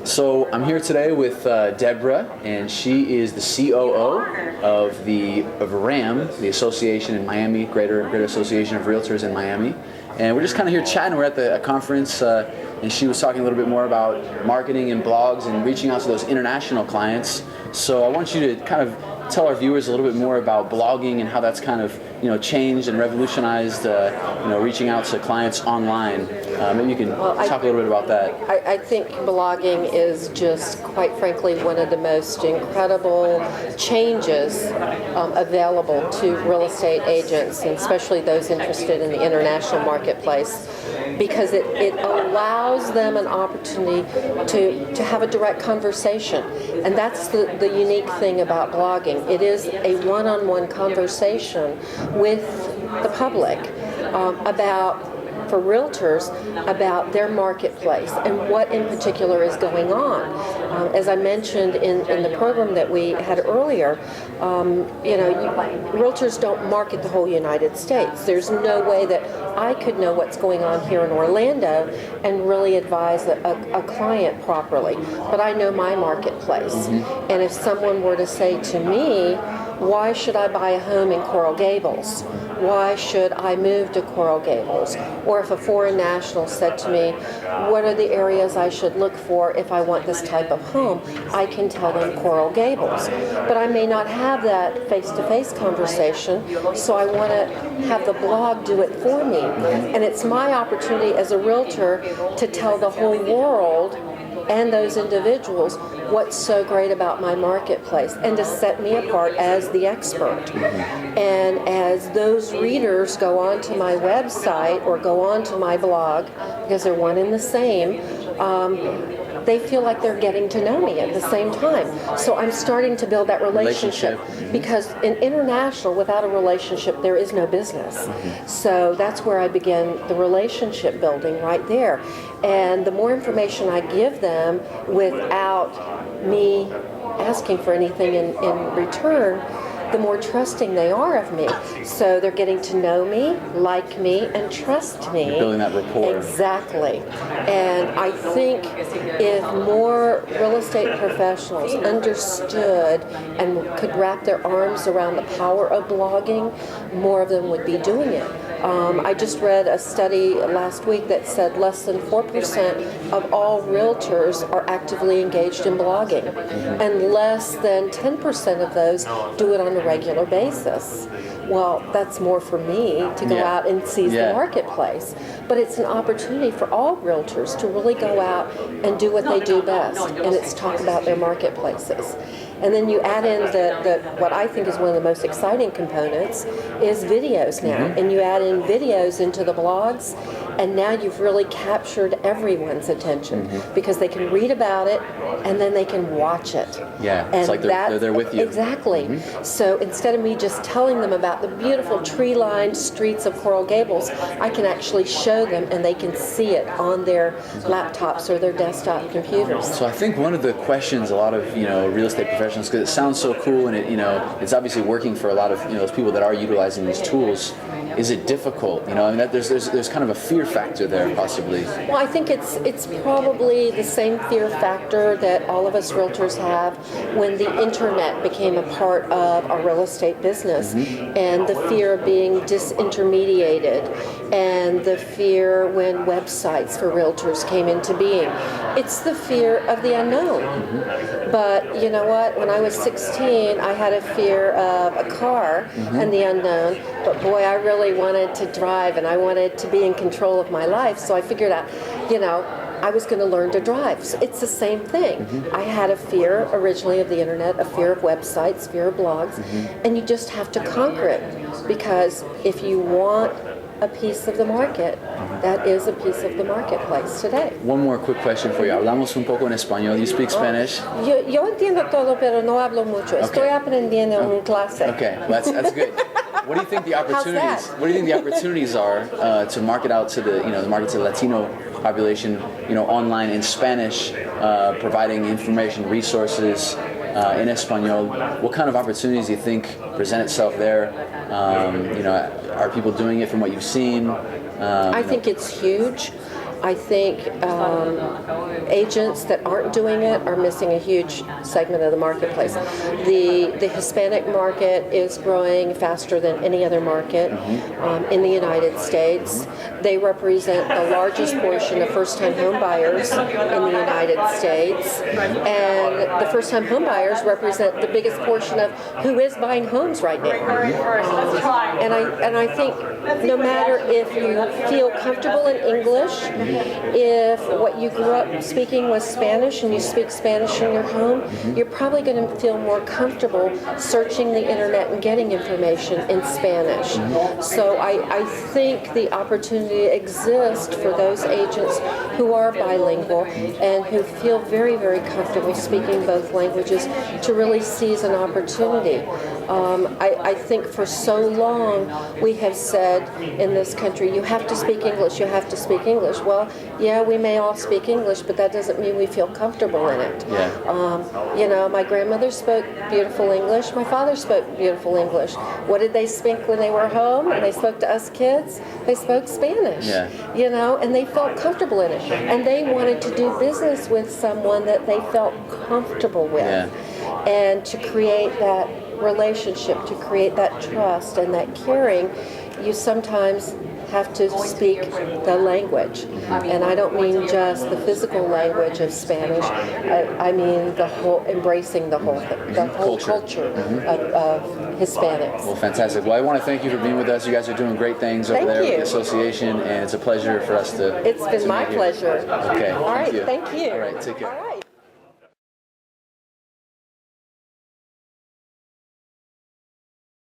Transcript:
So I'm here today with Deborah, and she is the COO of RAMB, the association in Miami, Greater Association of Realtors in Miami. And we're just kind of here chatting. We're at a conference, and she was talking a little bit more about marketing and blogs and reaching out to those international clients. So I want you to kind of tell our viewers a little bit more about blogging and how that's kind of changed and revolutionized reaching out to clients online. Maybe you can talk a little bit about that. I think blogging is just, quite frankly, one of the most incredible changes available to real estate agents, and especially those interested in the international marketplace, because it allows them an opportunity to have a direct conversation. And that's the unique thing about blogging. It is a one-on-one conversation with the public for realtors about thetheir marketplace and what in particular is going on. As I mentioned in the program that we had earlier, realtors don't market the whole United States. There's no way that I could know what's going on here in Orlando and really advise a client properly. But I know my marketplace. Mm-hmm. And if someone were to say to me, why should I buy a home in Coral Gables? Why should I move to Coral Gables? Or if a foreign national said to me, what are the areas I should look for if I want this type of home? I can tell them Coral Gables. But I may not have that face-to-face conversation, so I want to have the blog do it for me. And it's my opportunity as a realtor to tell the whole world and those individuals what's so great about my marketplace and to set me apart as the expert. And as those readers go onto my website or go onto my blog, because they're one and the same, they feel like they're getting to know me at the same time. So I'm starting to build that relationship. Because in international, without a relationship, there is no business. Mm-hmm. So that's where I begin the relationship building right there. And the more information I give them without me asking for anything in return, the more trusting they are of me. So they're getting to know me, like me, and trust me. You're building that rapport. Exactly. And I think if more real estate professionals understood and could wrap their arms around the power of blogging, more of them would be doing it. I just read a study last week that said less than 4% of all realtors are actively engaged in blogging, and less than 10% of those do it on a regular basis. Well, that's more for me to go out and seize the marketplace. But it's an opportunity for all realtors to really go out and do what they do best, and it's talk about their marketplaces. And then you add in what I think is one of the most exciting components is videos now. Mm-hmm. And you add in videos into the blogs, and now you've really captured everyone's attention, because they can read about it and then they can watch it. Yeah, and it's like they're there with you. Exactly. Mm-hmm. So instead of me just telling them about the beautiful tree-lined streets of Coral Gables, I can actually show them and they can see it on their laptops or their desktop computers. So I think one of the questions a lot of real estate professionals, because it sounds so cool and it's obviously working for a lot of those people that are utilizing these tools. Is it difficult? There's kind of a fear factor there, possibly. Well, I think it's probably the same fear factor that all of us realtors have when the internet became a part of our real estate business, and the fear of being disintermediated, and the fear when websites for realtors came into being. It's the fear of the unknown. But you know what? When I was 16, I had a fear of a car and the unknown. But boy, I really wanted to drive, and I wanted to be in control of my life. So I figured out, I was going to learn to drive. So it's the same thing. I had a fear originally of the internet, a fear of websites, fear of blogs, and you just have to conquer it. Because if you want a piece of the market, that is a piece of the marketplace today. One more quick question for you. Hablamos un poco en español. You speak Spanish? Yo entiendo todo, pero no hablo mucho. Estoy aprendiendo en clase. Okay, that's good. What do you think the opportunities? What do you think the opportunities are to market out to the market to the Latino population, online in Spanish, providing information, resources in Espanol? What kind of opportunities do you think present itself there? Are people doing it from what you've seen? I think it's huge. I think agents that aren't doing it are missing a huge segment of the marketplace. The Hispanic market is growing faster than any other market in the United States. They represent the largest portion of first-time home buyers in the United States, and the first-time home buyers represent the biggest portion of who is buying homes right now. And I think no matter if you feel comfortable in English, if what you grew up speaking was Spanish and you speak Spanish in your home, you're probably going to feel more comfortable searching the internet and getting information in Spanish. So I think the opportunity exists for those agents who are bilingual and who feel very, very comfortable speaking both languages to really seize an opportunity. I think for so long we have said in this country, you have to speak English, you have to speak English. Well, yeah, we may all speak English, but that doesn't mean we feel comfortable in it. Yeah. My grandmother spoke beautiful English, my father spoke beautiful English. What did they speak when they were home and they spoke to us kids? They spoke Spanish. Yeah. And they felt comfortable in it. And they wanted to do business with someone that they felt comfortable with. Yeah. And to create that relationship, to create that trust and that caring, you sometimes have to speak the language. And I don't mean just the physical language of Spanish. I mean the whole, embracing the whole culture of Hispanics. Well, fantastic. Well, I want to thank you for being with us. You guys are doing great things over there with the association, and it's a pleasure for us to. It's been my pleasure. Okay. All right. Thank you. All right. Take care.